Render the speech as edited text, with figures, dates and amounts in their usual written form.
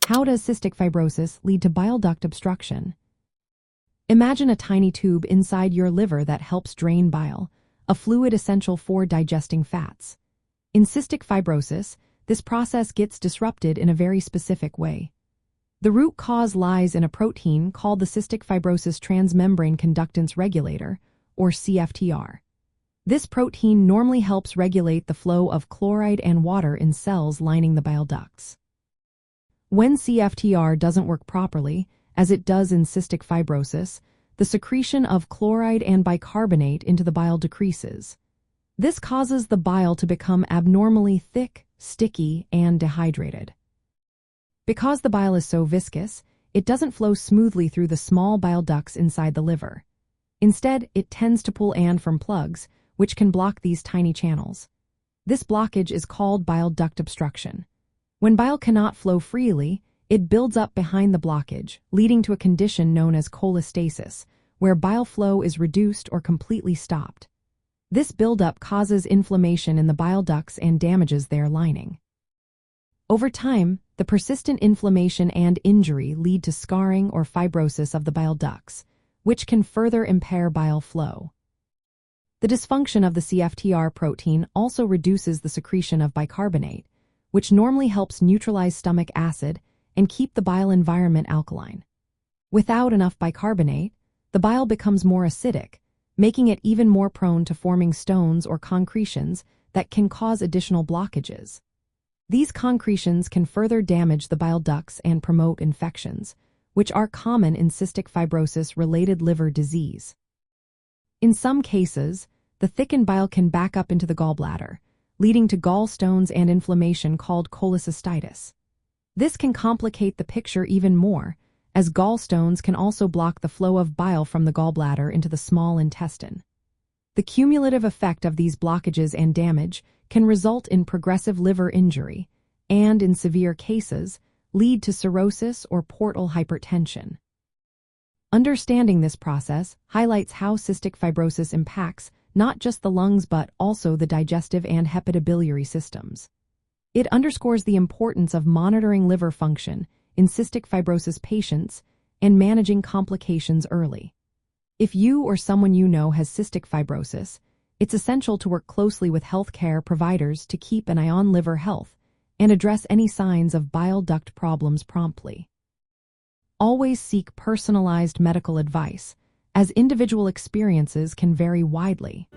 How does cystic fibrosis lead to bile duct obstruction? Imagine a tiny tube inside your liver that helps drain bile, a fluid essential for digesting fats. In cystic fibrosis, this process gets disrupted in a very specific way. The root cause lies in a protein called the cystic fibrosis transmembrane conductance regulator, or CFTR. This protein normally helps regulate the flow of chloride and water in cells lining the bile ducts. When CFTR doesn't work properly, as it does in cystic fibrosis, the secretion of chloride and bicarbonate into the bile decreases. This causes the bile to become abnormally thick, sticky, and dehydrated. Because the bile is so viscous, it doesn't flow smoothly through the small bile ducts inside the liver. Instead, it tends to pull and from plugs, which can block these tiny channels. This blockage is called bile duct obstruction. When bile cannot flow freely, it builds up behind the blockage, leading to a condition known as cholestasis, where bile flow is reduced or completely stopped. This buildup causes inflammation in the bile ducts and damages their lining. Over time, the persistent inflammation and injury lead to scarring or fibrosis of the bile ducts, which can further impair bile flow. The dysfunction of the CFTR protein also reduces the secretion of bicarbonate, which normally helps neutralize stomach acid and keep the bile environment alkaline. Without enough bicarbonate, the bile becomes more acidic, making it even more prone to forming stones or concretions that can cause additional blockages. These concretions can further damage the bile ducts and promote infections, which are common in cystic fibrosis-related liver disease. In some cases, the thickened bile can back up into the gallbladder, leading to gallstones and inflammation called cholestasis. This can complicate the picture even more, as gallstones can also block the flow of bile from the gallbladder into the small intestine. The cumulative effect of these blockages and damage can result in progressive liver injury and, in severe cases, lead to cirrhosis or portal hypertension. Understanding this process highlights how cystic fibrosis impacts not just the lungs but also the digestive and hepatobiliary systems. It underscores the importance of monitoring liver function in cystic fibrosis patients and managing complications early. If you or someone you know has cystic fibrosis, it's essential to work closely with healthcare providers to keep an eye on liver health and address any signs of bile duct problems promptly. Always seek personalized medical advice, as individual experiences can vary widely.